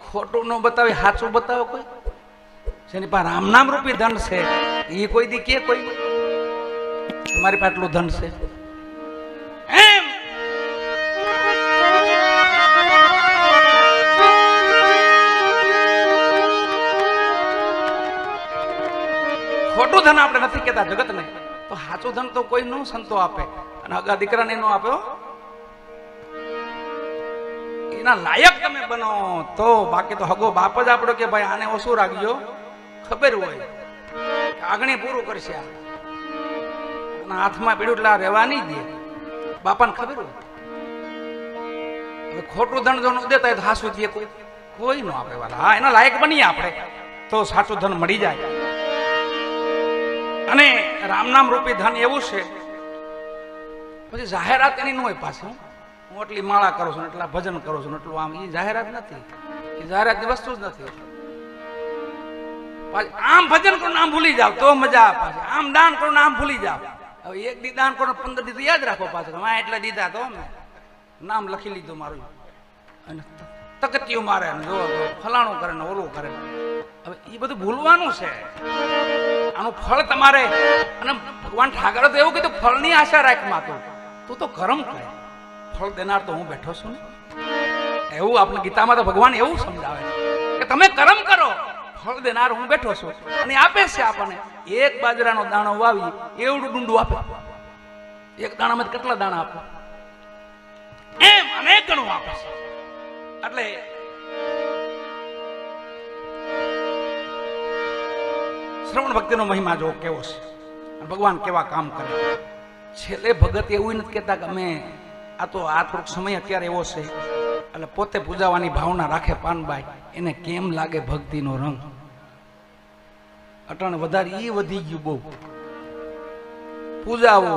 ખોટું ન બતાવે સાચું બતાવો કોઈ જેની પાસે રામ નામ રૂપી ધન છે એ કોઈ દી કે કોઈ મારી પાસે આટલું ધન છે એમ ખોટું ધન આપણે નથી કેતા જગત ને તો સાચું ધન તો કોઈ નો સંતો આપે અને અગા દીકરાને નો આપ્યો એના લાયક તમે બનો તો બાકી તો હગો બાપ જ આપણો કે ભાઈ આને ઓછું રાખજો ખબર હોય આગણી પૂરું કરશે હાથમાં પીડ્યું એટલે રહેવા નહીં દે બાપાને ખબર હોય હવે ખોટું ધન જો ન દેતા હોય તો હાસું દે કોઈ નો આપે વાલા હા એના લાયક બનીએ આપણે તો સાચું ધન મળી જાય અને રામ નામ રૂપી ધન એવું છે પછી જાહેરાત એની ન હોય પાછું હું એટલી માળા કરું છું એટલા ભજન કરું છું એટલું આમ એ જાહેરાત નથી એ જાહેરાતની વસ્તુ જ નથી આમ ભજન કરો આમ ભૂલી જાવ તો મજા આવે આમ દાન કરો આમ ભૂલી જાવ હવે એક દી દાન કરો 15 દી તો યાદ રાખો પાછું હા એટલા દીધા તો અમે નામ લખી લીધું મારું અને તકતીયું મારે જો ફલાણું કરે ને ઓલું કરે હવે એ બધું ભૂલવાનું છે આનું ફળ તમારે અને ભગવાન ઠાકરે તો એવું કીધું ફળની આશા રાખમાં તું તો કર્મ કરે ફળ દેનાર તો હું બેઠો છું ને એવું આપણે ગીતામાં તો ભગવાન એવું સમજાવે કે તમે કર્મ કરો ફળ દેનાર હું બેઠો છું અને આપે છે આપણને એક બાજરાનો દાણો વાવી એવડું ડુંડું આપે એક દાણામાં કેટલા દાણા આપે એમ અનેક ગણું આપે છે એટલે શ્રવણ ભક્તિનો મહિમા જો કેવો છે ભગવાન કેવા કામ કરે છેલ્લે ભગત એવું નથી કહેતા કે અમે આ તો આ થોડોક સમય અત્યારે એવો છે એટલે પોતે પૂજાવાની ભાવના રાખે પાનબાઈ એને કેમ લાગે ભક્તિનો રંગ અટાણે વધારે એ વધી ગયું બહુ પૂજાવો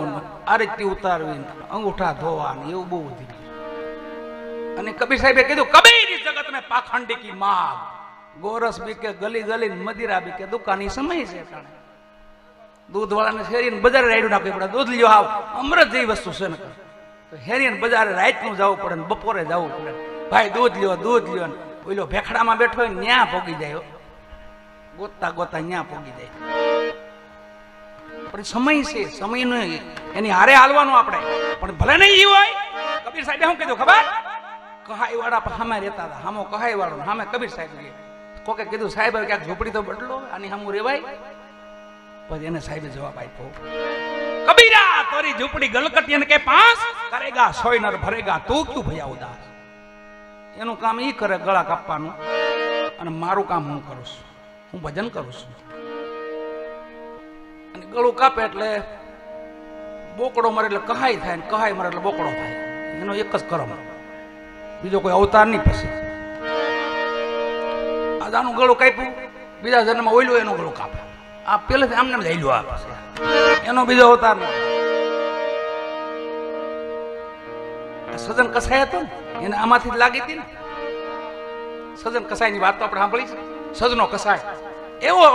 આરતી ઉતારવી અંગૂઠા ધોવા એવું બહુ વધી ગયું અને કબીર સાહેબે કીધું કબીર જગત ને પાખંડી કી માગ ગોરસ બી કે ગલી ગલી મદિરા બી કે દુકાની સમય છે અટાણે દૂધ વાળાને શેરીને બજારે રાયડું નાખવું પડે દૂધ લ્યો આવ અમૃત જેવી વસ્તુ છે ને તો હેરીને બજારે રાતનું જવું પડે ને બપોરે જવું પડે ભાઈ દૂધ લ્યો ને ઓલો ભેખડામાં બેઠો હોય ન્યા પોગી જાય ગોતતા ગોતા ન્યા પોગી જાય પણ સમય છે સમયનો એની હારે હાલવાનું આપણે પણ ભલે નહીં હોય કબીર સાહેબે શું કીધું ખબર કહાઈ વાળા સામે રહેતા હતા હામો કહાઈ વાળો સામે કબીર સાહેબ કોકે કીધું સાહેબ ક્યાંક ઝૂંપડી તો બદલો આની સામું રેવાય પછી એને સાહેબે જવાબ આપ્યો કબીરા તોરી ઝૂંપડી ગલકટી ને કે પાસ કરેગા સોય નર ભરેગા તું ક્યું ભયા ઉદાસ એનું કામ ઈ કરે ગળા કાપવાનું અને મારું કામ હું કરું છું હું ભજન કરું છું અને ગળું કાપે એટલે બોકડો મરે એટલે કહાઈ થાય ને કહાઈ મરે એટલે બોકડો થાય એનો એક જ કરમ બીજો કોઈ અવતાર નહીં પછી આનું ગળું કાપ્યું બીજા જન્મમાં ઓઈલું એનું ગળું કાપે આ પેલેથી આમને લઈલું આપે એનો બીજો અવતાર નહીં સજન કસાય હતો ને એને આમાંથી જ લાગી હતી ને સજન કસાય ની વાત તો આપણે સાંભળી છે સજનો કસાય એવો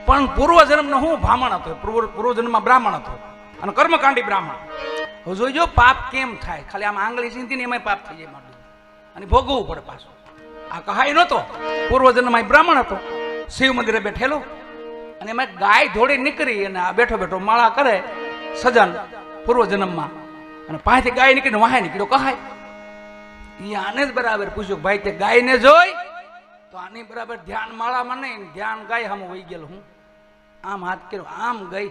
પણ પૂર્વ જન્મનો હું બ્રાહ્મણ હતો પૂર્વ જન્મમાં બ્રાહ્મણ હતો અને કર્મકાંડી બ્રાહ્મણ હવે જોઈજો પાપ કેમ થાય ખાલી આમ આંગળી ચીંધી ને એમાં પાપ થઈ જાય મારું અને ભોગવવું પડે પાછું આ કહાઈ નહોતો પૂર્વ જન્મમાં બ્રાહ્મણ હતો શિવ મંદિરે બેઠેલો અને એમાં ગાય ધોડી નીકળી અને આ બેઠો બેઠો માળા કરે સજન પૂર્વ જન્મમાં અને પાસેથી ગાય નીકળીને વાહે નીકળ્યો કહાય એ આને જ બરાબર પૂછ્યું ભાઈ તે ગાયને જોઈ તો આની બરાબર ધ્યાન માળામાં નહીં ધ્યાન ગાય સામે વહી ગયેલો હું આમ હાથ કર્યો આમ ગઈ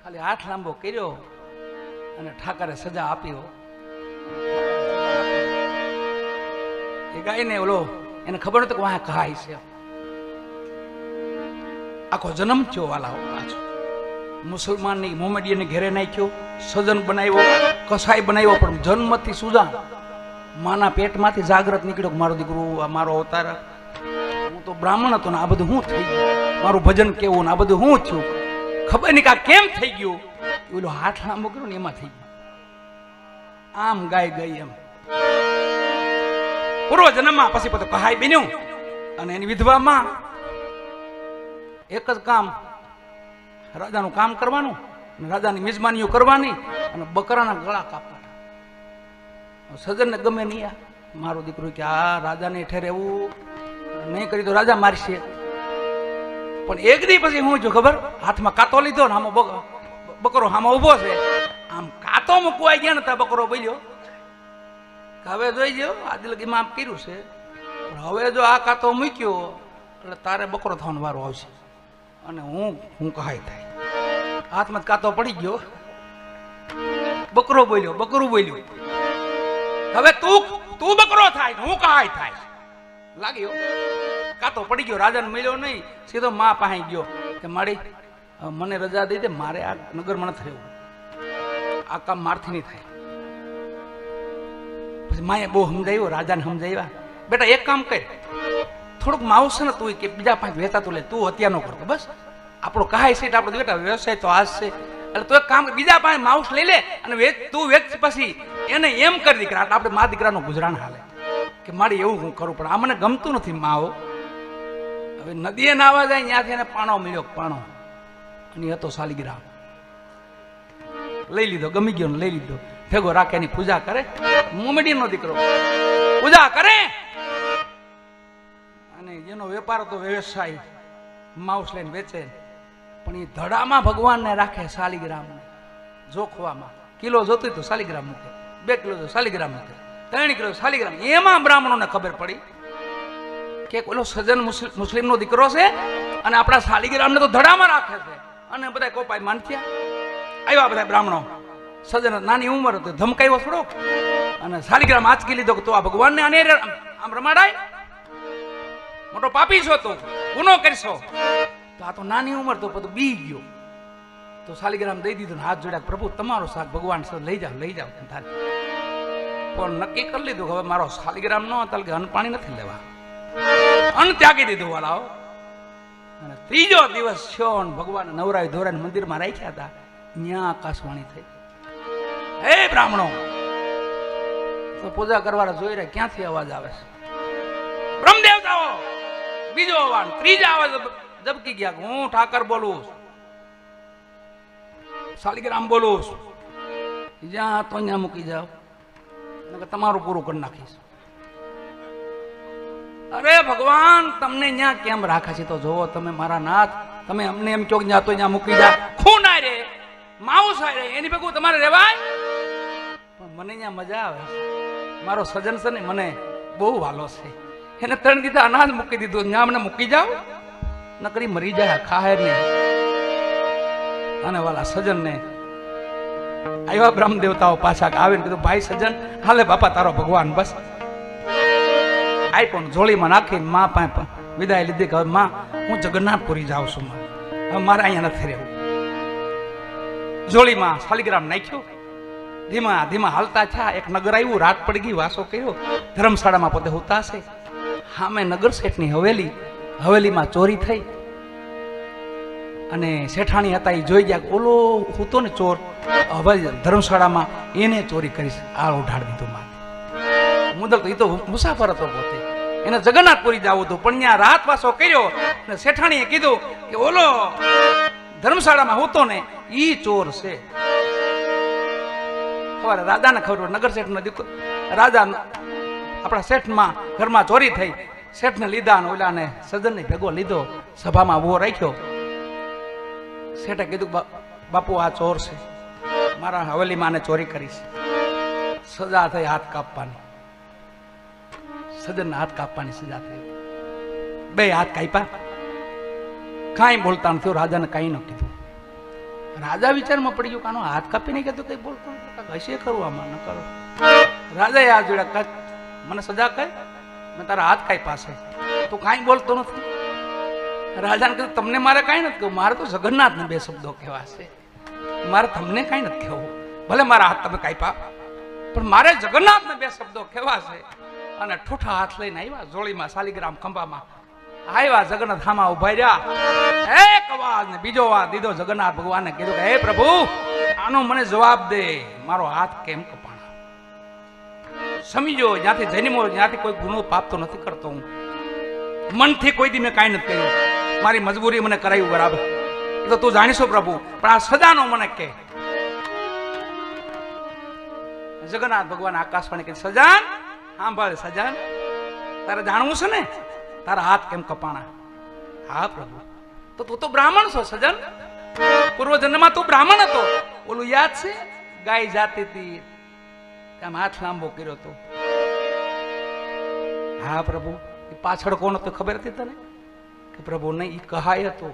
ખાલી હાથ લાંબો કર્યો અને ઠાકરે સજા આપ્યો એ ગાયને ઓલો એને ખબર નતો કે વાહ કહાય છે આખો જન્મ થયો વાલા પાછો મુસલમાનની મોમેડિયનને ઘેરે નાખ્યો સજન બનાવ્યો કસાઈ બનાવ્યો પણ જન્મથી સુજાન માના પેટમાંથી જાગ્રત નીકળ્યો મારો દીકરો મારો અવતાર હું તો બ્રાહ્મણ હતો ને આ બધું હું થઈ ગયું મારું ભજન કેવું ને આ બધું હું થયું ખબર નહીં કે કેમ થઈ ગયું ઓલો હાથ લાંબો કર્યો ને એમાં થઈ ગયું આમ ગાય ગઈ એમ પૂર્વ જન્મમાં પછી બધું કહાઈ બન્યું અને એની વિધવામાં એક જ કામ રાજાનું કામ કરવાનું રાજાની મિજમાનીઓ કરવાની અને બકરાના ગળા કાપવાના સજનને ગમે નહીં મારો દીકરો કે આ રાજાને હેઠે રહેવું નહીં કરી તો રાજા મારશે. પણ એક દી પછી હું જો ખબર, હાથમાં કાતો લીધો ને આમાં બકરો આમાં ઉભો છે, આમ કાતો મૂકવા ગયા ને ત્યાં બકરો બોલ્યો કે હવે જોઈ ગયો આજ લગીમાં આમ કર્યું છે, પણ હવે જો આ કાતો મૂક્યો એટલે તારે બકરો થવાનો વારો આવશે અને હું કહાય થાય. હાથમાં કાતો પડી ગયો, બકરો બોલ્યો, બકરું બોલ્યું, હવે તું બકરો થાય હું કહાય થાય. લાગ્યો કાતો પડી ગયો, રાજાને મળ્યો નહીં, સીધો માં પાસે ગયો કે મારી મને રજા દઈ દે, મારે આ નગરમાં નથી રહેવું, આ કામ મારથી નહીં થાય. પછી માએ બહુ સમજાવ્યો, રાજાને સમજાવ્યા, બેટા એક કામ કર, થોડુંક માઉસ છે ને તું કે બીજા પાંચ વેચાતું લે, તું હત્યા ન કરતો, બસ આપણો કહાય છે આપણો બેટા વ્યવસાય તો આજ છે, એટલે તું એક કામ બીજા પાસે માઉસ લઈ લે અને તું વેચ, પછી એને એમ કરી દીકરા આપણે મા દીકરાનું ગુજરાન હાલે. કે મારી એવું હું કરું, પણ આ મને ગમતું નથી માઓ. હવે નદીએ નાવા જાય ત્યાંથી એને પાણો મળ્યો, પાણો, અને હતો શાલિગ્રામ. લઈ લીધો, ગમી ગયો ને લઈ લીધો, ભેગો રાખે એની પૂજા કરે, મોમેડીનો દીકરો પૂજા કરે, અને જેનો વેપાર હતો વ્યવસાય માઉસ લઈને વેચે, પણ એ ધડામાં ભગવાનને રાખે શાલિગ્રામને જોખવામાં. કિલો જોતું તો શાલિગ્રામ મૂકે, 2 કિલો તો શાલિગ્રામ મૂકે, 3 કિલો શાલિગ્રામ. એમાં બ્રાહ્મણોને ખબર પડી કે ઓલો સજ્જન મુસ્લિમનો દીકરો છે અને આપણા શાલિગ્રામને તો ધડામાં રાખે છે, અને બધા કોપાઈ માનત્યા આવ્યા બધા બ્રાહ્મણો. સજ્જન નાની ઉંમર હતી, ધમકાવ્યો થોડોક, અને શાલિગ્રામ આંચકી લીધો કે તું આ ભગવાનને આને આમ રમાડાય, મોટો પાપી છો તું, ગુનો કરશો. તો આ તો નાની ઉંમર તો બધું બી ગયો, તો શાલિગ્રામ દઈ દીધું ને હાથ જોડ્યા, પ્રભુ તમારો શાક ભગવાન લઈ જાઓ પણ નક્કી કરી લીધું હવે મારો શાલિગ્રામ ન હતા કે અન્ન પાણી નથી લેવા, અન્ન ત્યાગી દીધું વાલાઓ. અને 3જો દિવસ થયો ને ભગવાન નવરાય ધોરાય મંદિરમાં રાખ્યા હતા, ત્યાં આકાશવાણી થઈ, હે બ્રાહ્મણો તો પૂજા કરવાના જોઈ રહ્યા, ક્યાંથી અવાજ આવે છે? બ્રહ્મ દેવતાઓ. બીજો અવાજ, 3જા અવાજ જબકી ગયા, હું ઠાકર બોલું, શાલિગ્રામ બોલું, જ્યાં તો ત્યાં મૂકી જાઓ, તમારું પૂરું કરી નાખીશ. અરે ભગવાન તમને ત્યાં કેમ રાખે છે તો જોવો તમે મારા નાથ, તમે અમને એમ કહો કે જ્યાં તો ત્યાં મૂકી જા, ખૂન આ રે માઉસ આ રે એની ભેગું તમારે રહેવાય? પણ મને ત્યાં મજા આવે, મારો સજન છે ને મને બહુ વાલો છે, એને 3 દીધા અનાજ મૂકી દીધું, ત્યાં અમને મૂકી જાઓ, નકરી મરી જાય ખાહે ને. અને વાલા સજન ને આવ્યા બ્રહ્મ દેવતાઓ પાછા આવીને કીધું, ભાઈ સજ્જન હાલે બાપા તારો ભગવાન, બસ આઈ પણ જોડીમાં નાખીને મા પાસે વિદાય લીધી કે હવે માં હું જગન્નાથપુરી જાઉં છું, હવે મારે અહીંયા નથી રહેવું. જોડીમાં શાલિગ્રામ નાખ્યો, ધીમા ધીમા હાલતા થયા, એક નગર આવ્યું, રાત પડી ગઈ, વાસો કર્યો, ધર્મશાળામાં પોતે હોતા હશે, સામે નગર શેઠની હવેલીમાં ચોરી થઈ, અને શેઠાણી હતા એ જોઈ ગયા, ઓલો હતો ને ચોર હવે ધર્મશાળામાં, એને ચોરી કરી, આ ઉઠાડી દીધું માથે. મુદલ તો એ તો મુસાફર હતો પોતે, એને જગન્નાથપુરી જવું હતું, પણ ત્યાં રાત વાસો કર્યો, અને શેઠાણીએ કીધું કે ઓલો ધર્મશાળામાં હોતો ને ઈ ચોર છે. સવારે રાજાને ખબર, નગર શેઠનો દીકરો રાજા આપણા શેઠમાં ઘરમાં ચોરી થઈ, શેઠને લીધા અને ઓલાને સજ્જનને ભેગો લીધો, સભામાં ઉભો રાખ્યો. શેઠે કીધું બાપુ આ ચોર છે, મારા હવેલીમાં ચોરી કરી છે, સજા થઈ હાથ કાપવાની, સજ્જનના હાથ કાપવાની સજા થઈ, 2 હાથ કાપ્યા, કાંઈ બોલતા નથી. રાજાને કાંઈ ન કીધું. રાજા વિચારમાં પડી ગયો, કાનો હાથ કાપી નહીં કીધું, કઈ બોલતો હશે ખરું આમાં, ન કરો. રાજાએ હાથ જોડ્યા, મને સજા કર, મેં તારા હાથ કાપ્યા છે, તું કાંઈ બોલતો નથી. રાજાને કીધું તમને મારે કાંઈ નથી કહ્યું, મારે તો જગન્નાથને 2 શબ્દો કહેવા છે, મારે તમને કાંઈ નથી કહેવું, ભલે મારા હાથ તમે કાપ્યા પણ મારે જગન્નાથને 2 શબ્દો કહેવા છે. અને ઠૂઠા હાથ લઈને આવ્યા, જોડીમાં શાલિગ્રામ ખંભામાં આવ્યા, જગન્નાથ હામા ઉભા રહ્યા, એક અવાજ ને બીજો અવાજ દીધો. જગન્નાથ ભગવાનને કીધું કે હે પ્રભુ આનો મને જવાબ દે, મારો હાથ કેમ કપાણો? સમજો જ્યાંથી જન્મો ત્યાંથી કોઈ ગુનો પાપ તો નથી કરતો, હું મનથી કોઈ દી મેં કાંઈ નથી કર્યું, મારી મજબૂરી મને કરાયું બરાબર, તો તું જાણીશો પ્રભુ, પણ આ સજાનો મને કે. જગન્નાથ ભગવાન આકાશવાણી કે સજાન સાંભળ સજન, તારે જાણવું છે ને તારા હાથ કેમ કપાણા? હા પ્રભુ. તો તું તો બ્રાહ્મણ છો સજન, પૂર્વજન્મમાં તું બ્રાહ્મણ હતો. ઓલું યાદ છે, ગાય જાતી હતી આમ હાથ લાંબો કર્યો હતો. હા પ્રભુ. એ પાછળ કોણ હતો ખબર હતી તને? કે પ્રભુ નહીં, એ કહાય હતો.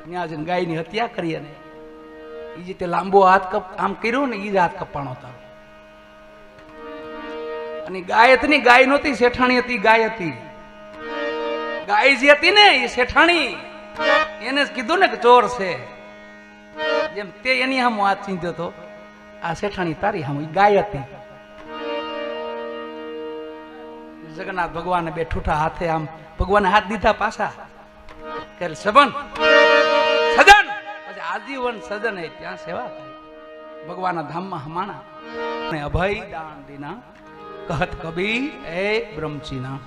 ત્યાં જઈને ગાયની હત્યા કરી અને એ જે તે લાંબો હાથ આમ કર્યો ને એ જ હાથ કપાણો હતો. અને ગાય હતી ને, ગાય નહોતી, શેઠાણી હતી. ગાય હતી, ગાય જે હતી ને એ શેઠાણી, એને જ કીધું ને કે ચોર છે. જેમ તે એની સામે હાથ ચીંધ્યો હતો, આ શેઠાણી તારી સામે ગાય હતી. જગન્નાથ ભગવાને બે ઠૂઠા હાથે આમ ભગવાને હાથ દીધા પાછા કે સબન સદન, પછી આજીવન સદન એ ત્યાં સેવા કરી. ભગવાનના ધામમાં હમાણા ને અભય દાન દીના કહત કબીર એ બ્રહ્મચીના.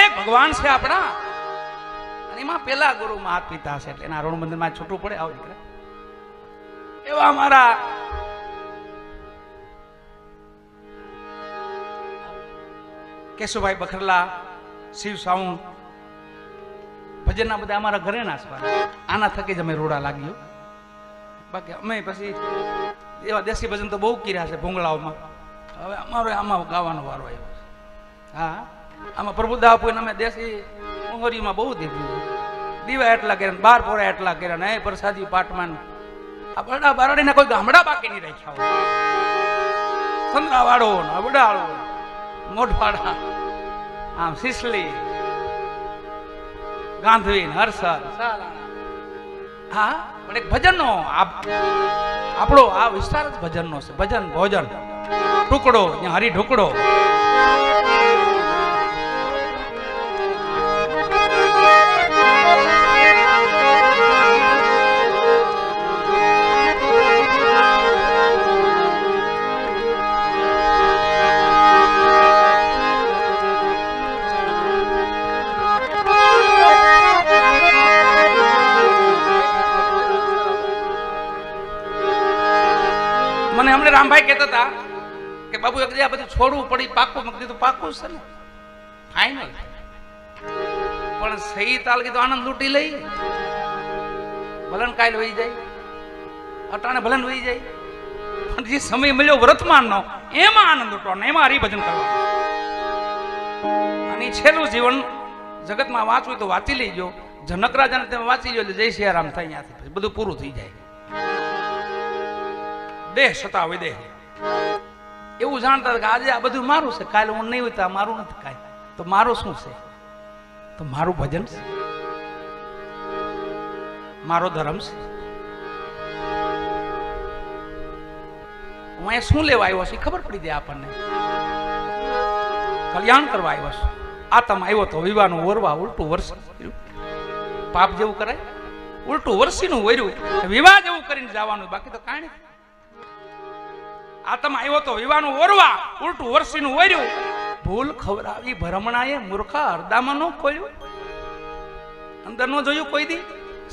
એક ભગવાન છે આપણા, અને એમાં પેલા ગુરુ માત પિતા છે એટલે એના ઋણ બંધનમાં છૂટવું પડે. આવો દીકરા, એવા મારા કેશુભાઈ બખરલા, શિવ સાઉન્ડ ભજનના બધા અમારા ઘરે ના છે. આના થકી જ અમે રોડા લાગ્યો. બાકી અમે પછી એવા દેશી ભજન તો બહુ કર્યા છે ભૂંગળાઓમાં. હવે અમારો આમાં ગાવાનો વારો આવ્યો. હા, આમાં પ્રભુદાવ અમે દેશી મોહરીમાં બહુ દીધું. દીવા એટલા કર્યા, 12 પોરા એટલા કર્યા ને પ્રસાદી પાટમાન. આ બરડા બારડીના કોઈ ગામડા બાકી નહીં રાખ્યા હોય. સંદ્રાવાળો ને અબડાળો, મોઢવાડા, આમ સિસલી, ગાંધવી, હરસદ, હા. પણ એક ભજનનો આપણો આ વિસ્તાર જ ભજનનો છે. ભજન ભોજન ટુકડો, હરી ઢુકડો. મને હમણાં રામભાઈ કહેતા હતા કે બાબુ એક આ બધું છોડવું પડી, પાકું. મેં કીધું પાકું છે ને, ફાઈનલ. પણ સહી તાલ કીધું આનંદ લૂંટી લઈ. ભલન કાલ વહી જાય, અટાણે ભલન વહી જાય, પણ જે સમય મળ્યો વર્તમાનનો એમાં આનંદ લૂંટવાનો, એમાં હરિભજન કરવાનું. અને છેલ્લું જીવન જગતમાં વાંચવું તો વાંચી લેજો. જનક રાજાને તમે વાંચી લો એટલે જય સિયારામ થાય, ત્યાંથી બધું પૂરું થઈ જાય. દેહ છતાં વિદેહ એવું જાણતા કે આજે આ બધું મારું છે, કાલે હું નહીં હોય તો મારું નથી કાંઈ. તો મારું શું છે? તો મારું ભજન છે, મારો ધર્મ છે. હું અહીંયા શું લેવા આવ્યો છું ખબર પડી જાય આપણને. કલ્યાણ કરવા આવ્યો છું. આતમ આવ્યો તો વિવાહનું ઓરવા ઉલટું વર્ષ પાપ જેવું કરાય, ઉલટું વર્ષીનું વર્યું વિવાહ જેવું કરીને જવાનું, બાકી તો કાંઈ નહીં. આતમ આવ્યો તો વિવાહનું ઓરવા ઉલટું વર્ષીનું વર્યું. ભૂલ ખવડાવી ભરમણાએ મૂર્ખા હરદામાં ન ખોલ્યું. અંદર ન જોયું કોઈ દી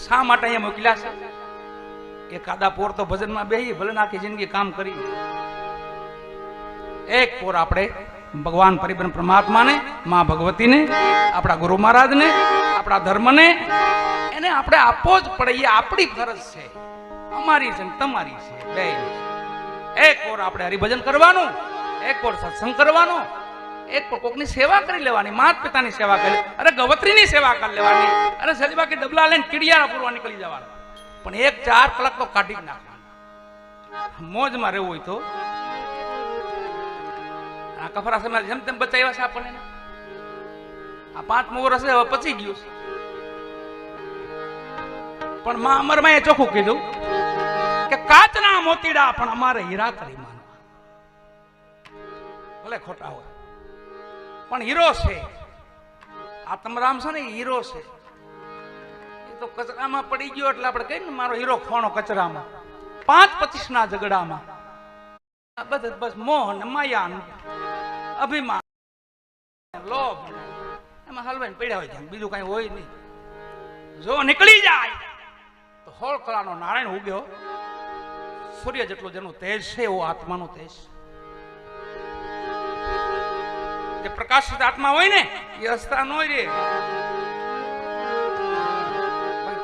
શા માટે અહીંયા મોકલ્યા છે? એ કાદા પોર તો ભજનમાં બેહી ભલે આખી જિંદગી કામ કરી. એક પોર આપણે ભગવાન પરિબ્રહ્મ પરમાત્માને, માં ભગવતીને, આપણા ગુરુ મહારાજને, આપણા ધર્મને એને આપણે આપવો જ પડે. એ આપણી ફરજ છે, અમારી છે તમારી છે, બે. એક ઓર આપણે હરિભજન કરવાનું, એક ઓર સત્સંગ કરવાનો, એક ઓર કોકની સેવા કરી લેવાની, માતા પિતાની સેવા કરી, અરે ગવત્રીની સેવા કરી લેવાની, અરે સજબા કે ડબલા લઈને કીડિયાના પૂરવા નીકળી જવાનું. પણ 1-4 કલાક તો કાઢી નાખવાનું. મોજમાં રહેવું હોય તો આ કફરા સમય જેમ તેમ બચાવ્યા છે આપણને. આ 5મું વર્ષ હવે પચી ગયું છે. પણ માં અમરમાં એ ચોખ્ખું કીધું કે કાચના મોતીડા પણ અમારે હીરા કરી માનવા. ભલે ખોટા હોય પણ હીરો છે. આત્મરામ છે ને હીરો છે. એ તો કચરામાં પડી ગયો એટલે આપણે કહીએ ને મારો હીરો ખોણો કચરામાં. 5-25 ના ઝઘડામાં બસ મોહ ને માયા, અભિમાન, લોભ એમાં હલવાઈને પડ્યા હોય છે, બીજું કઈ હોય નહીં. જો નીકળી જાય તો હોળ કલાનો નારાયણ ઉગ્યો. સૂર્ય જેટલું જેનું તેજ છે એવો આત્માનું તેજ. જે પ્રકાશિત આત્મા હોય ને એ હસતા ન રે.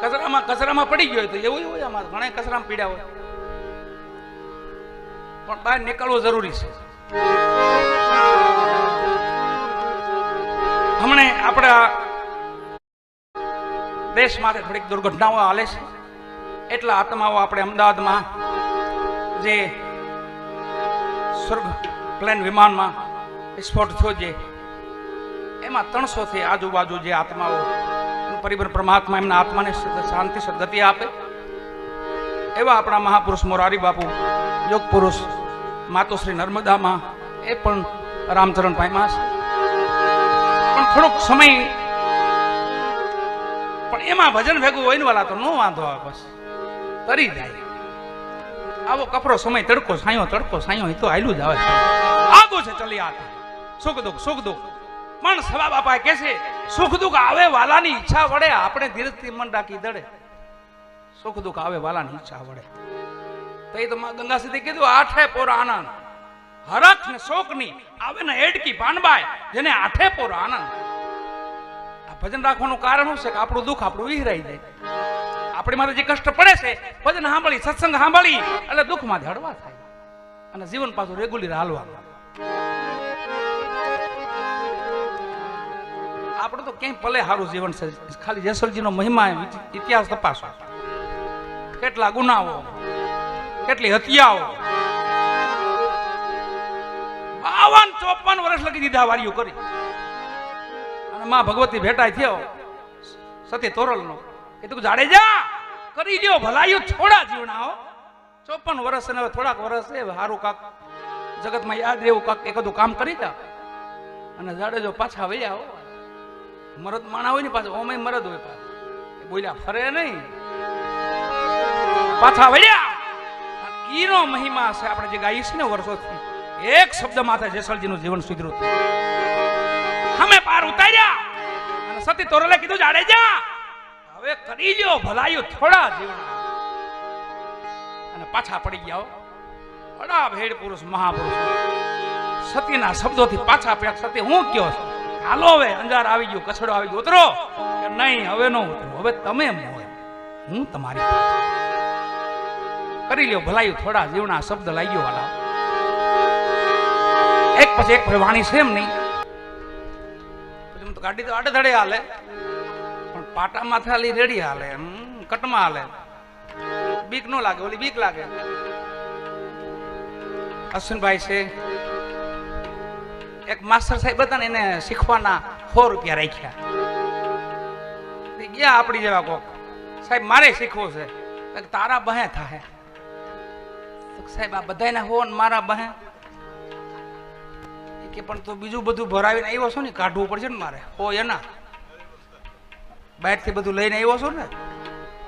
કચરામાં પડી ગયો તો એવું હોય. આમાં ઘણા કચરામાં પીડ્યા હોય, પણ બહાર નીકળવો જરૂરી છે. હમણે આપણા દેશમાં થોડીક દુર્ઘટનાઓ હાલે છે. એટલા આત્માઓ આપણે અમદાવાદમાં જે સ્વર્ગ પ્લેન વિમાનમાં વિસ્ફોટ થયો છે એમાં 300 થી આજુબાજુ જે આત્માઓ પરિબર પરમાત્મા એમના આત્માને શાંતિ સદગતિ આપે એવા આપણા મહાપુરુષ મોરારી બાપુ, યોગ પુરુષ માતુશ્રી નર્મદામાં એ પણ રામચરણ પામ્યા છે. પણ થોડોક સમય પણ એમાં ભજન ભેગું હોય ને વાલા તો નો વાંધો આવે, બસ તરી જાય. આવો કપરો સમય તડકો સાયો એ તો હાલ્યું જ આવે. આગો છે ચલી આતે સુખ દુઃખ પણ સવા બાપા કે છે સુખ દુઃખ આવે વાલાની ઈચ્છા વડે આપણે ધીરજથી મન રાખી દડે. સુખ દુઃખ આવે વાલાની ઈચ્છા વડે. તો એ તો માં ગંગા સીધી કીધું આઠે પોરા આનંદ હરખ ને શોક ની આવે ને એડકી પાનબાઈ જેને આઠે પોરા આનંદ. આ ભજન રાખવાનું કારણ શું છે કે આપણું દુઃખ આપણું વિહરાઈ જાય. આપણી માથે જે કષ્ટ પડે છે ભજન સાંભળી સત્સંગ સાંભળી એટલે દુઃખમાંથી હળવા થાય અને જીવન પાછું રેગ્યુલર હાલવા. આપણે તો ક્યાંય ભલે સારું જીવન છે. ખાલી જેસલજીનો મહિમા ઇતિહાસ તપાસો. કેટલા ગુનાઓ, કેટલી હત્યાઓ, 52-54 વર્ષ લગી દીધા વારીઓ કરી. અને માં ભગવતી ભેટાય થયો સતી તોરલનો એ તો જાડેજા કરી લ્યો ભલાયો થોડા જીવનાઓ. 54 વર્ષ અને થોડાક વર્ષ છે સારું કાક જગતમાં યાદ રહેવું કાક એકદું કામ કરી જા અને જાડેજો પાછા વળ્યા હો. મરદ માણા હોય ને પાછું ઓમે મરદ હોય પાછું બોલ્યા ફરે નહીં, પાછા વળ્યા. ઈનો મહિમા છે આપણે જે ગાઈ છે ને વર્ષોથી. એક શબ્દ માથે જેસલજીનું જીવન સુધર્યું. અમે પાર ઉતાર્યા અને સતી તોરલે કીધું જાડેજા હવે કરી લ્યો ભલાયું થોડા જીવન અને પાછા પડી ગયા. બડા ભેડ પુરુષ મહાપુરુષ સતીના શબ્દોથી પાછા પેક. સતી હું કયો છું હાલો હવે અંજાર આવી ગયો, કચડો આવી ગયો, ઉતરો. કે નહીં હવે નો ઉતરો, હવે તમે મોય હું તમારી કરી લ્યો ભલાયું થોડા જીવના શબ્દ લાગ્યો વાલા. એક પછી એક વાણી છે એમ નહીં. પછી તો ગાડી તો આડે ધડે હાલે પણ પાટા માથે હાલી રેડી હાલે, કટમાં હાલે. બીક નો લાગે, ઓલી બીક લાગે. અશ્વિનભાઈ છે એક માસ્ટર સાહેબ હતા ને એને શીખવાના 100 રૂપિયા રાખ્યા. ગયા આપડી જેવા કોક સાહેબ મારે શીખવું છે. તારા બહે થાય સાહેબ, આ બધાના હો ને મારા બહે કે પણ તો બીજું બધું ભરાવીને આવ્યો છો ને કાઢવું પડશે ને મારે. હો એના બહારથી બધું લઈને આવ્યો છો ને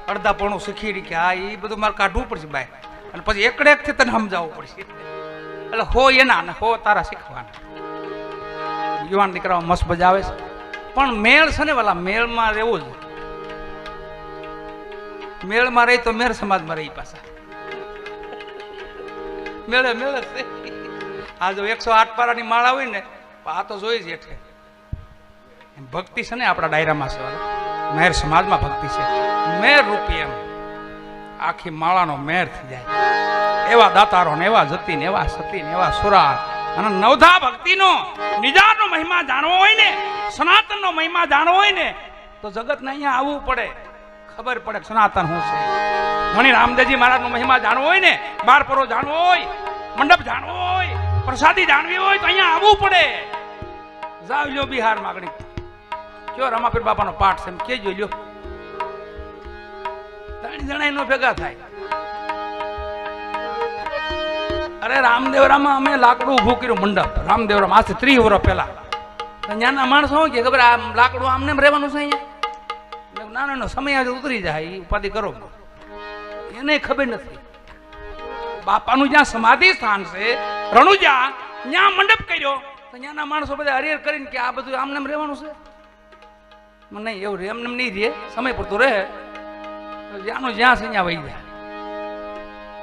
અડધા પોણું શીખી કે હા એ બધું મારે કાઢવું પડશે બહાર અને પછી એકડે એકથી તને સમજાવવું પડશે. એટલે હો એના ને હો તારા શીખવાના. યુવાન દીકરાઓ મસ્ત બજાવે છે પણ મેળ છે ને વાલા મેળમાં રહેવું જ. મેળમાં રહી તો મેર સમાજમાં રહી પાછા મેળે મેળે. આ જો 108 પારાની માળા હોય ને આ તો જોઈ જ એટલે ભક્તિ છે ને આપણા ડાયરામાં છે. મેર સમાજમાં ભક્તિ છે મેર રૂપી એમ આખી માળાનો મેર થઈ જાય. એવા દાતારો ને એવા જતી ને એવા સતી ને એવા સુરા અને નવધા ભક્તિનો નિજારનો મહિમા જાણવો હોય ને, સનાતનનો મહિમા જાણવો હોય ને તો જગતને અહીંયા આવવું પડે, ખબર પડે સનાતન શું છે. ઘણી રામદેવજી મહારાજનો મહિમા જાણવો હોય ને, બાર પરો જાણવો હોય, મંડપ જાણવો હોય, પ્રસાદી જાણવી હોય તો અહીંયા આવવું પડે. જાવ લ્યો બિહાર માગણી કયો રમાપીર બાપાનો પાઠ છે એમ કેજો લ્યો. 3 જણા નો ભેગા થાય. અરે રામદેવરામાં અમે લાકડું ઊભું કર્યું મંડપ. રામદેવરામ આજથી 30 વર્ષ પહેલા. ત્યાંના માણસો શું કે ખબર આ લાકડું આમને રહેવાનું છે અહીંયા. નાનો સમય આજે ઉતરી જાય એ ઉપાધિ કરો એને ખબર નથી. બાપાનું જ્યાં સમાધિ સ્થાન છે રણુજા ત્યાં મંડપ કર્યો તો ત્યાંના માણસો બધા હરિહર કરીને કે આ બધું આમને રહેવાનું છે. નહીં એવું રે એમને નહીં રહે, સમય પૂરતું રહે. જ્યાંનું જ્યાં છે ત્યાં વહી જાય.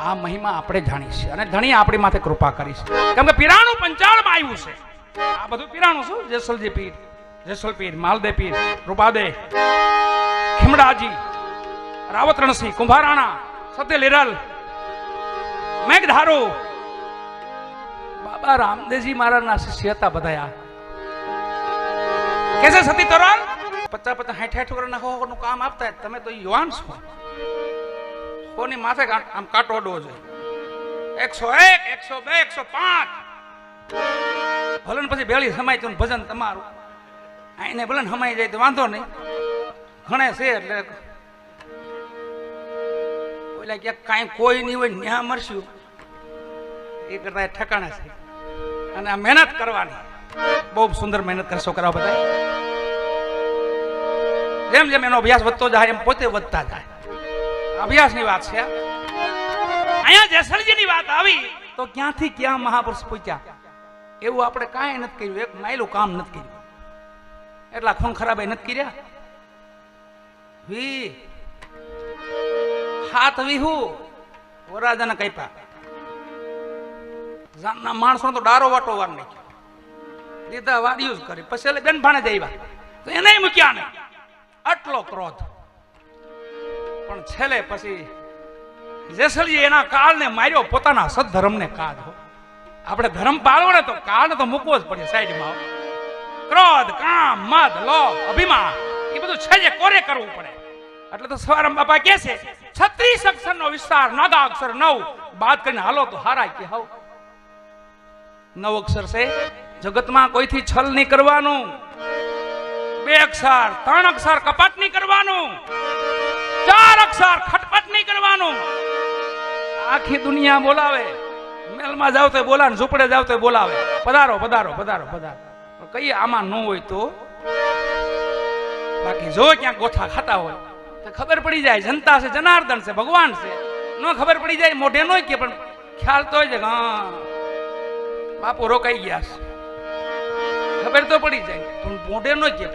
આ મહિમા આપણે જાણી છે અને ધણી આપણી માથે કૃપા કરી છે કેમ કે પીરાણું પંચાળમાં આવ્યું છે. આ બધું પીરાણું છું. જેસલજી પીર, જેસલ પીર, માલદે પીર, રૂપાદે, ખીમડાજી, રાવત રણસિંહ, કુંભારાણા, સત્યલીરલ, મેઘધારુ, બાબા રામદેવજી મહારાજના શિષ્ય હતા બધા. કેસે સતી તોરણ 50-50 60 વર્ષના હોનું કામ આપતા. તમે તો યુવાન છો. કોની માથે આમ કાંટો અડવો જોઈએ. 101, 102, 105 ભલે પછી બેળી સમાય તો ભજન તમારું આઈને ભલે સમાઈ જાય તો વાંધો નહીં. ઘણે છે એટલે ઓલા ક્યાંક કાંઈ કોઈ નહીં હોય ન્યા મરશું એ કરતા ઠકાણે છે. અને આ મહેનત કરવાની બહુ સુંદર મહેનત કરે છોકરાઓ બધા. જેમ જેમ એનો અભ્યાસ વધતો જાય એમ પોતે વધતા જાય. અભ્યાસની વાત છે. અહીંયા જેસલજીની વાત આવી તો ક્યાંથી ક્યાં મહાપુરુષ પૂછ્યા એવું આપણે કાંઈ નથી કર્યું. એક માયલું કામ નથી કર્યું. એટલા ખૂન ખરાબે નથી કર્યા. હાથ વિહુ વરાજાને કઈપા જાનના માણસો તો ડારો વાટો વાર નાખ્યો. લીધા વાડિયું જ કરી. પછી એટલે બેન ભાણે જ આવ્યા તો એને મૂક્યા નહીં. આટલો ક્રોધ. પણ છેલ્લે પછી જેસલજી એના કાળને માર્યો. પોતાના સદધર્મને કાળ. આપણે ધર્મ પાળવો ને તો કાળને તો મૂકવો જ પડે સાઈડમાં. ક્રોધ, કામ, મદ, લોભ, અભિમાન એ બધું છે જે કોરે કરવું પડે. એટલે તો સવારામ બાપા કહે છે 36 અક્ષરનો વિસ્તાર, નાગા અક્ષર 9 બાદ કરીને હાલો તો હારાય કે હાવ. 9 અક્ષર છે. જગતમાં કોઈથી છલ નહીં કરવાનું. 2 અક્ષર, 3 અક્ષર કપટ નહીં કરવાનું. 4 અક્ષર ખટપટ નહીં કરવાનું. આખી દુનિયા બોલાવે. મેલમાં જાવ તો બોલાવે, ઝૂંપડે જાવ તો બોલાવે. પધારો પધારો પધારો પધારો. કઈ આમાં ન હોય તો બાકી જો ક્યાંક ગોથા ખાતા હોય તો ખબર પડી જાય જનતા છે, જનાર્દન છે, ભગવાન છે. ન ખબર પડી જાય મોઢે ન કે પણ ખ્યાલ તો હોય છે હા બાપુ રોકાઈ ગયા છે. ખબર તો પડી જાય પણ મોઢે ન કે.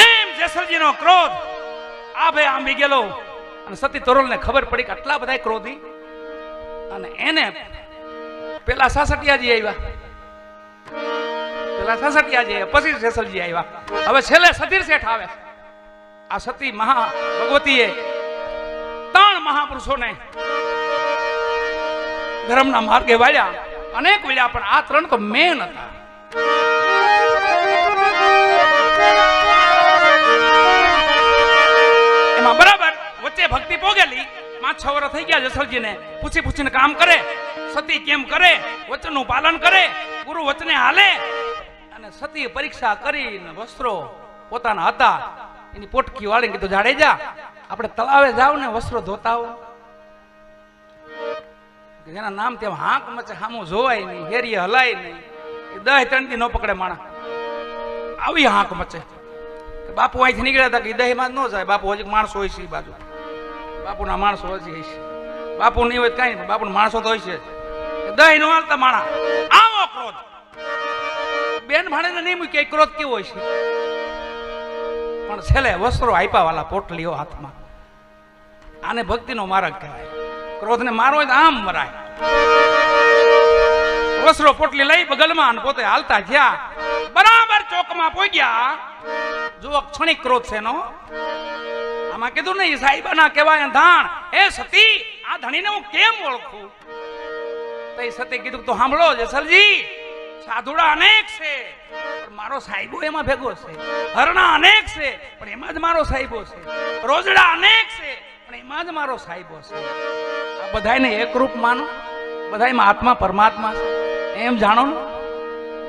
એમ જેસલજીનો ક્રોધ આ ભાઈ આંબી ગયેલો. અને સતી તોરલને ખબર પડી કે આટલા બધા ક્રોધી. અને એને પેલા સાસટિયાજી આવ્યા. પછી જેસલજી આવ્યા. હવે છેલ્લે સતીર શેઠ આવે. આ સતી મહા ભગવતીએ 3 મહાપુરુષોને ધર્મના માર્ગે વાળ્યા. અનેક વાળ્યા પણ આ 3 તો મેન હતા. એમાં બરાબર વચ્ચે ભક્તિ પોગેલી. 5-6 વર્ષ થઈ ગયા જેસલજીને. પૂછી પૂછીને કામ કરે. સતી કેમ કરે? વચનનું પાલન કરે. ગુરુ વચને હાલે. અને સતી પરીક્ષા કરીને વસ્ત્રો પોતાના હતા એની પોટકી વાળીને કીધું જાડેજા આપણે તળાવે જાવ ને વસ્ત્રો ધોતા આવો. જેના નામ ત્યાં હાંક મચે હામું જોવાય નહીં, હેરી હલાય નહીં. એ 10-3 દી ન પકડે માણા. આવી હાંક મચે. બાપુ અહીંથી નીકળ્યા હતા કે દહીમાં જ ન જાય. બાપુ હજી માણસો હોય છે એ બાજુ. બાપુના માણસો હજી હોય છે. બાપુ નહીં હોય કઈ નહીં, બાપુના માણસો તો હોય છે. દહીં નો હાલતા માણા. આવો ક્રોધ. બેન ભાણે નહીં મૂકે ક્રોધ કેવો હોય છે. પણ છેલ્લે વસ્ત્રો આપ્યા વાલા પોટલીઓ હાથમાં. આને ભક્તિનો માર્ગ કહેવાય. ક્રોધને મારો હોય તો આમ મરાય. વસ્ત્રો પોટલી લઈ બગલમાં પોતે હાલતા ગયા. બરાબર ચોકમાં પહોંચ્યા. જો ક્ષણિક ક્રોધ છે નો. આમાં કીધું ને સાહેબાના કહેવાય ધાણ. એ સતી આ ધણીને હું કેમ ઓળખું? તો એ સતી કીધું તો સાંભળો જેસલજી સાધુડા અનેક છે પણ મારો સાહેબો એમાં ભેગો છે. હરણા અનેક છે પણ એમાં જ મારો સાહેબો છે. રોજડા અનેક છે પણ એમાં જ મારો સાહેબો છે. આ બધાયને એકરૂપ માનો. બધાયમાં આત્મા પરમાત્મા છે એમ જાણો ને.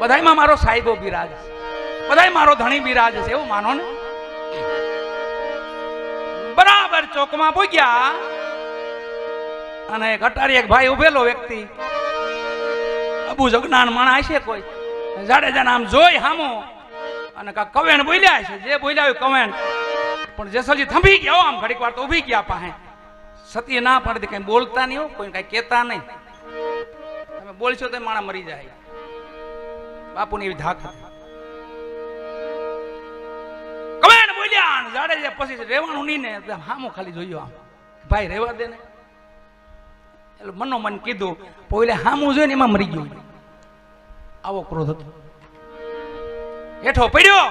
બધાયમાં મારો સાહેબો બિરાજ છે. બધાય મારો ધણી બિરાજ છે એવું માનો ને. બરાબર ચોકમાં પહોંચ્યા અને એક અટારી એક ભાઈ ઉભેલો વ્યક્તિ અબુ જગનાન માણા હશે કોઈ. જાડેજા નામ જોઈ હામો અને કા કવેણ બોલ્યા છે. જે બોલ્યા કવેણ. પણ જેસલજી થંભી ગયા. આમ ઘડીક વાર તો ઉભી ગયા પાસે. સતીએ ના પડતી કઈ બોલતા નહીં, કોઈ કઈ કહેતા નહીં. તમે બોલશો તો માણા મરી જાય. બાપુની એવી ધાક હતી. કવેણ બોલ્યા જાડેજા પછી રેવાનું નહીં ને હામો ખાલી જોયો. આમ ભાઈ રેવા દે ને. એટલે મનોમન કીધું પોલે હામું જોઈને એમાં મરી ગયું. આવો ક્રોધ હતો. હેઠો પડ્યો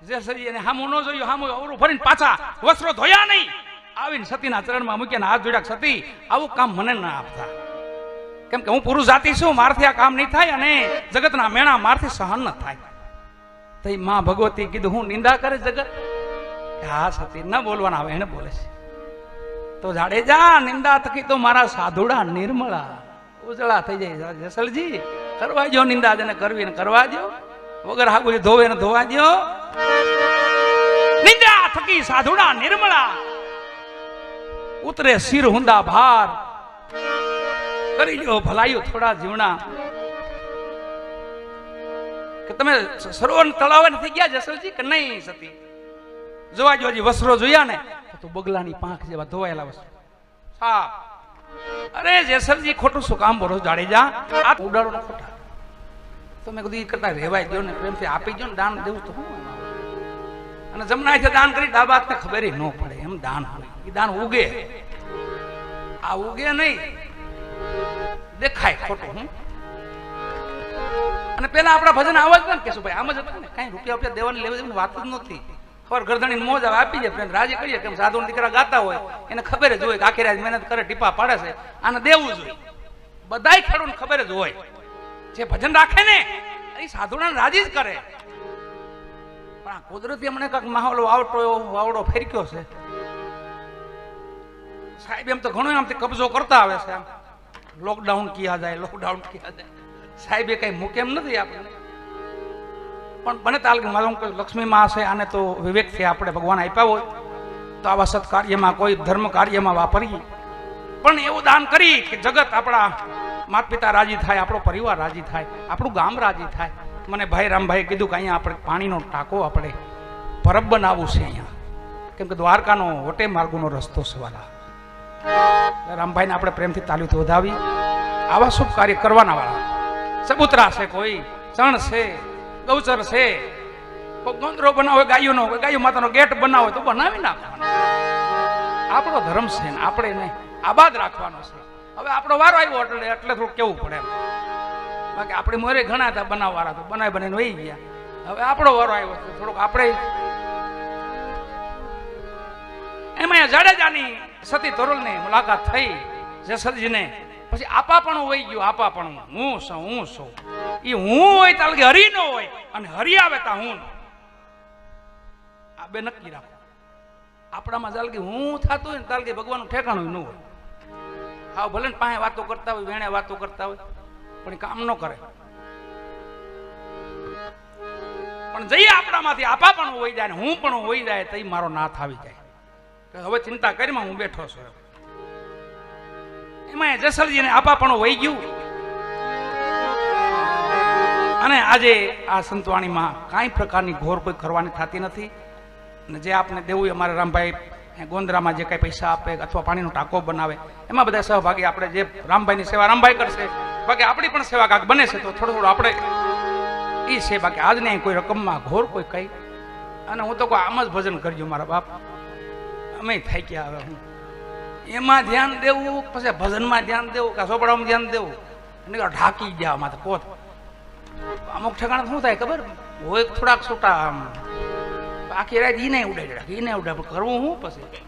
જેસલજી એને હામું ન જોયું, હામું અવરું ફરીને પાછા વસ્ત્રો ધોયા નહીં, આવીને સતીના ચરણમાં મૂકીને હાથ જોડ્યા, સતી આવું કામ મને ના આપતા, કેમ કે હું પુરુષ જાતિ છું, મારથી આ કામ નહીં થાય અને જગતના મેણા મારથી સહન ન થાય. તો માં ભગવતી કીધું હું નિંદા કરે જગત? હા સતી ન બોલવાના આવે, એને બોલે છે. તો જાડેજા નિંદા થકી તો મારા સાધુડા નિર્મળા ઉજળા થઈ જાય. જેસલજી કરવા જો નિંદા જેને કરવી ને કરવા દો, વગર હાગુલી ધોવે ને ધોવા દો. નિંદા થકી સાધુડા નિર્મળા ઉતરે શિર હુંદા ભાર, કરી લ્યો ભલાયું થોડા જીવણા. કે તમે સરોવર તળાવ થઈ ગયા જેસલજી કે નહીં? સતી જોવા જો, હજી વસ્ત્રો જોયા ને તો બગલાની પાંખ જેવા ધોવાયેલા વસ્ત્રો. હા અરે જેસલજી ખોટું શું કામ બોલો જાડેજા? આ ઉડાડો ના ખોટા. તમે કીધું એ કરતા રહેવાય દો ને, પ્રેમથી આપી દો ને, દાન દેવું તો શું? અને જમણા દાન કરી ડાબા હાથને ખબર ન પડે એમ દાન હોય. એ દાન ઉગે, આ ઉગે નહીં, દેખાય ખોટું. હું અને પેલા આપણા ભજન આવા જ ને કેશું ભાઈ, આમ જ હતા ને, કઈ રૂપિયા દેવાની લેવા વાત જ નથી. ખબર ગરદણી મોજ આવે આપી જાય, પ્રેમ રાજી કરીએ. કેમ સાધુ દીકરા ગાતા હોય એને ખબર જ હોય કે આખી રાત મહેનત કરે, ટીપા પાડે છે, આને દેવું જોઈએ. બધાય ખેડૂત ખબર જ હોય, જે ભજન રાખે ને એ સાધુડા રાજી જ કરે. પણ આ કુદરતી અમને કાંક માહોલ વાવડો ફેરક્યો છે સાહેબ. એમ તો ઘણું આમથી કબજો કરતા આવે છે, આમ લોકડાઉન કિયા જાય, લોકડાઉન કિયા જાય. સાહેબ એ કઈ મૂકે એમ નથી આપણને, પણ બને તાલ કે મારું લક્ષ્મી માં છે, આને તો વિવેકથી આપણે ભગવાન આપ્યા હોય તો આવા સત્કાર્યમાં કોઈ ધર્મ કાર્યમાં વાપરીએ. પણ એવું દાન કરી કે જગત આપણા માતા પિતા રાજી થાય, આપણો પરિવાર રાજી થાય, આપણું ગામ રાજી થાય. મને ભાઈ રામભાઈ કીધું કે અહીંયા આપણે પાણીનો ટાંકો આપણે પરબ બનાવવું છે અહીંયા, કેમ કે દ્વારકાનો વટે માર્ગોનો રસ્તો સવાલા. રામભાઈને આપણે પ્રેમથી તાલીથી વધાવી. આવા શુભ કાર્ય કરવાના વાળા સબૂતરા છે, કોઈ ચણ છે, ગૌચર છે, કોઈ ગોંદરો બનાવે ગાયોનો, ગાયો માતાનો ગેટ બનાવે તો બનાવી નાખવાનો. આપણો ધર્મ છે ને આપણે એને આબાદ રાખવાનો છે. હવે આપણો વારો આવ્યો એટલે થોડું કેવું પડે. બાકી આપણે મોરે ઘણા હતા બનાવવાળા, તો બનાવી બનાવીને વહી ગયા. હવે આપણો વારો આવ્યો તો થોડુંક આપણે એમાં જાડેજાની સતી તોરલની મુલાકાત થઈ જેસલજીને. પછી આપાપણું વહી ગયું, આપાપણું હું છું. એ હું હોય તાલ કે હરી નો હોય, અને હરી આવે તા હું. આ બે નક્કી રાખો. આપણામાં ચાલ કે હું થતું હોય ને તાલ કે ભગવાનનું ઠેકાણું ન હોય. હા ભલે ને પાસે વાતો કરતા હોય, વેણે વાતો કરતા હોય, પણ એ કામ ન કરે. પણ જઈએ આપણામાંથી આપાપણું વહી જાય ને હું પણ વહી જાય તો મારો નાથ આવી જાય. હવે ચિંતા કરીમાં હું બેઠો છું. એમાં જેસલજીને આપાપણું વહી ગયું. અને આજે આ સંતવાણીમાં કાંઈ પ્રકારની ઘોર કોઈ કરવાની થતી નથી. અને જે આપને દેવું અમારે રામભાઈ ગોંદરામાં જે કાંઈ પૈસા આપે અથવા પાણીનો ટાંકો બનાવે એમાં બધા સહભાગી આપણે. જે રામભાઈની સેવા રામભાઈ કરશે, બાકી આપણી પણ સેવા કાંક બને છે તો થોડું થોડું આપણે એ છે. બાકી આજ નહીં કોઈ રકમમાં ઘોર કોઈ કઈ. અને હું તો કોઈ આમ જ ભજન કરજો મારા બાપ, અમે થઈ ગયા. હવે હું એમાં ધ્યાન દેવું, પછી ભજનમાં ધ્યાન દેવું, કે સોપડામાં ધ્યાન દેવું, અને ઢાંકી ગયા માથે કોત. અમુક ઠેકાણા શું થાય ખબર હોય, થોડાક છૂટા આમ આખી રાત ઈ નહીં ઉડાડે કરવું હું પછી.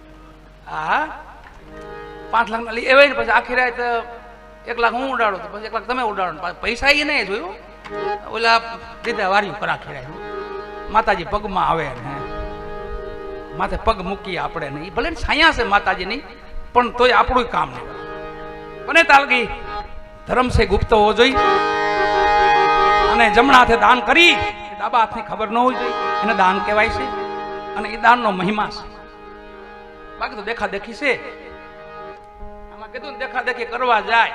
હા 5 લાખ લઈ એવાય ને પછી આખી રાત 1 લાખ હું ઉડાડું તો પછી 1 લાખ તમે ઉડાડો. પૈસા એ નહીં જોયું, ઓલા દીધા વાર્યું કર આખી રાત. માતાજી પગમાં આવે ને માથે પગ મૂકીએ આપણે ને, ભલે ને છાયા છે માતાજીની, પણ તોય આપણું કામ નહીં બને. તાલગી ધર્મ છે ગુપ્ત હોવો જોઈએ. અને જમણા હાથે દાન કરી ડાબા હાથની ખબર ન હોવી જોઈએ, એને દાન કહેવાય છે. અને એ દાનનો મહિમા છે. બાકી તો દેખા દેખી છે. આમાં કીધું ને દેખા દેખી કરવા જાય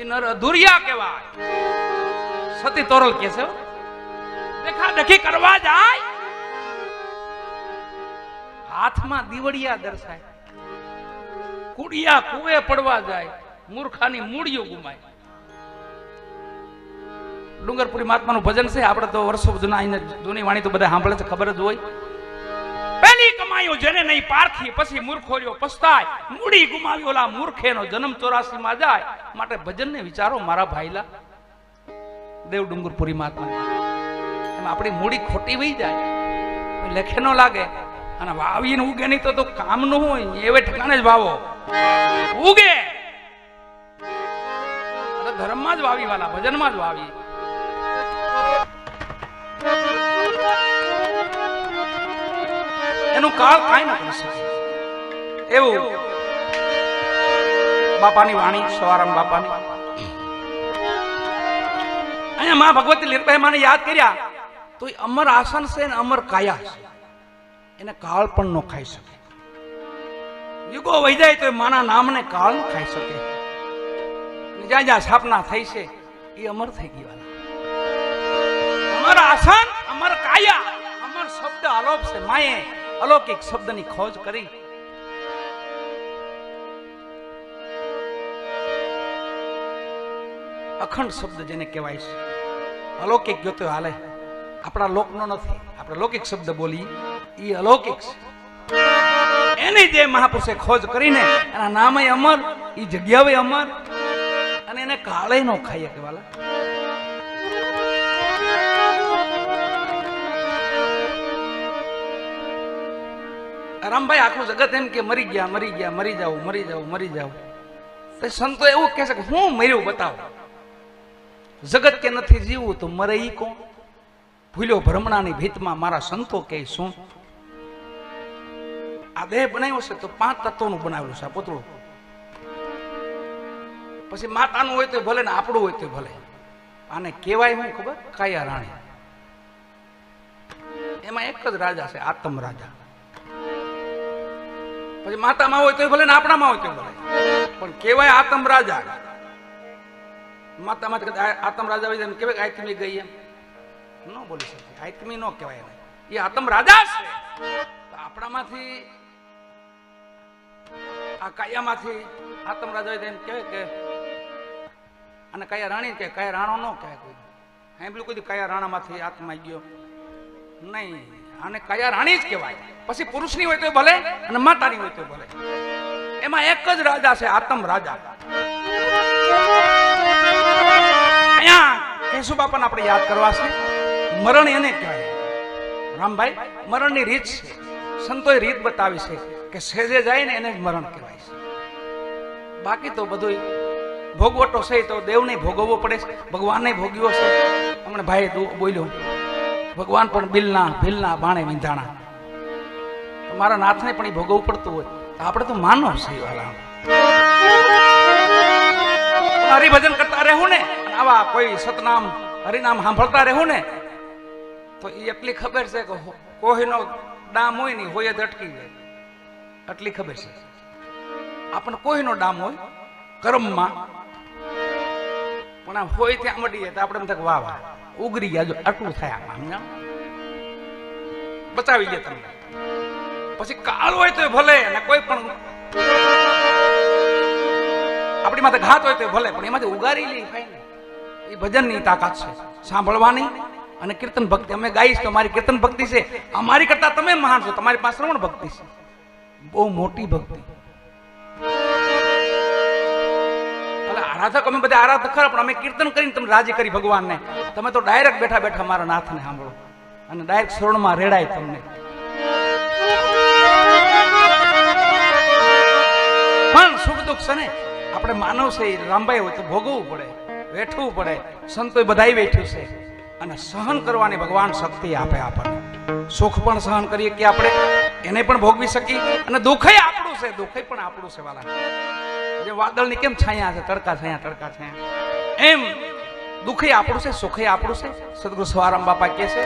એ નર અધુરિયા કહેવાય. સતી તોરલ કે છે દેખા દેખી કરવા જાય, હાથમાં દીવડિયા દર્શાય, કુડિયા કુવે પડવા જાય, મૂર્ખાની મૂળિયો ગુમાય. ડુંગરપુરી મહાત્માનું ભજન છે. આપણે તો વર્ષો જૂની વાણી તો બધા સાંભળે છે, ખબર જ હોય. પેલી કમાયો જેને નહીં પારખી, પછી મૂર્ખોર્યો પસ્તાય, મૂડી ગુમાવી ઓલા મૂર્ખેનો જન્મ 84 માં જાય. માટે ભજનને વિચારો મારા ભાઈલા. દેવ ડુંગરપુરી મહાત્મા એમાં આપણી મૂડી ખોટી વહી જાય, લેખે ન લાગે અને વાવીને ઉગે નહીં તો કામ નું હોય એવે ઠેકાણે જ વાવો ઉગે. ધર્મમાં જ વાવી વાલા, ભજનમાં જ વાવી. એનું કાળ કાંઈ ન કરી શકે એવું બાપાની વાણી, સવારામ બાપાની. અહીંયા માં ભગવતી લીરભાઈ માને યાદ કર્યા તો એ અમર આસન છે ને અમર કાયા છે, એને કાળ પણ ન ખાઈ શકે. યુગો વહી જાય તો માના નામને કાળ ન ખાઈ શકે. જ્યાં જ્યાં સ્થાપના થઈ છે એ અમર થઈ ગઈ વાલા. અમર આસન, અમર કાયા, અમર શબ્દ અલોપ છે. માએ અલૌકિક શબ્દની ખોજ કરી. અખંડ શબ્દ જેને કહેવાય છે, અલૌકિક જોતો હાલે, આપણા લોકનો નથી. આપણે લૌકિક શબ્દ બોલી એ અલૌકિક છે. એની જે મહાપુરુષે ખોજ કરીને એના નામે અમર, એ જગ્યાએ અમર, અને એને કાળે નો ખાઈએ કે વાલા. રામભાઈ આખું જગત એમ કે મરી ગયા, મરી ગયા, મરી જાવ, મરી જાવ, મરી જાવ. સંતો એવું કહે છે કે હું મર્યું બતાવો. જગત કે નથી જીવવું તો મરે ઈ કોણ? ભૂલ્યો ભ્રમણાની ભીતમાં મારા સંતો કે શું? આ દેહ બનાવ્યો છે તો 5 તત્વોનું બનાવેલું છે આ પૂતળું. પછી માતાનું હોય તો ભલે ને આપણું હોય તો ભલે. આને કહેવાય શું ખબર? કાયા રાણી. એમાં એક જ રાજા છે, આતમ રાજા. પછી માતામાં હોય તો ભલે ને આપણામાં હોય તો ભલે, પણ કહેવાય આતમ રાજા. માતામાં આતમ રાજા હોય કેવાય આયતમી ગઈ એમ ન બોલી શકે. આયતમી ન કહેવાય એને, એ આતમ રાજા છે. આપણામાંથી આ કાયામાંથી આતમ રાજા હોય એમ કહેવાય કે અને કયા રાણી કે કયા રાણો ન કહેવાય. કોઈ સાંભળ્યું કોઈ કયા રાણામાંથી આત્મા ગયો નહીં, આને કયા રાણી જ કહેવાય. પછી પુરુષની હોય તો ભલે અને માતાની હોય તો ભલે. એમાં એક જ રાજા છે, આતમ રાજા. અહીંયા કેશુ બાપાને આપણે યાદ કરવા છે. મરણ એને કહેવાય રામભાઈ. મરણની રીત છે, સંતોએ રીત બતાવી છે કે સેજે જાય ને એને જ મરણ કહેવાય છે. બાકી તો બધું ભોગવટો છે તો દેવને ભોગવવો પડે છે, ભગવાનને ભોગવ્યો છે. હમણાં ભાઈ બોલ્યો ભગવાન પણ ભીલના બાણે વિંધાણા. મારા નાથને પણ એ ભોગવવું પડતું હોય તો આપણે તો માનો છે વાલા. હરિભજન કરતા રહેવું ને, આવા કોઈ સતનામ હરિનામ સાંભળતા રહેવું ને તો એ એટલી ખબર છે કે કોઈનો ડામ હોય ને હોય જ અટકી જાય. એટલી ખબર છે આપણને કોઈનો ડામ હોય કર્મમાં, પણ આમ હોય ત્યાં મટી જાય તો આપણે એમ થાય વાહ વાહ ઉગરી ગયા. જો આટલું થાય આમાં બચાવી ગયા તમને. પછી કાળ હોય તો ભલે અને કોઈ પણ આપણી માથે ઘાત હોય તો ભલે, પણ એમાંથી ઉગારી લે થાય ને. એ ભજનની તાકાત છે, સાંભળવાની અને કીર્તન ભક્તિ. અમે ગાઈશ તો મારી કીર્તન ભક્તિ છે, અમારી કરતા તમે મહાન છો. તમારી પાસે શ્રવણ ભક્તિ છે, બહુ મોટી ભક્તિ. આરાધક અમે બધા આરાધક ખરા, પણ અમે કીર્તન કરીને તમે રાજી કરી ભગવાનને. તમે તો ડાયરેક્ટ બેઠા બેઠા મારા નાથને સાંભળો અને ડાયરેક્ટ શ્રવણમાં રેડાય તમને. પણ સુખ દુઃખ છે ને આપણે માનવ છે, રામભાઈ હોય તો ભોગવવું પડે, વેઠવું પડે. સંતોય બધાય વેઠ્યું છે અને સહન કરવાની ભગવાન શક્તિ આપે આપણને. સુખ પણ સહન કરીએ કે આપણે એને પણ ભોગવી શકીએ, અને દુઃખય આપણું છે, દુઃખય પણ આપણું છે વાલા. જે વાદળની કેમ છાયા છે, તડકા છાયા, તડકા છાયા, એમ દુઃખય આપણું છે, સુખય આપણું છે. સદગુરુ સવારામ બાપા કહે છે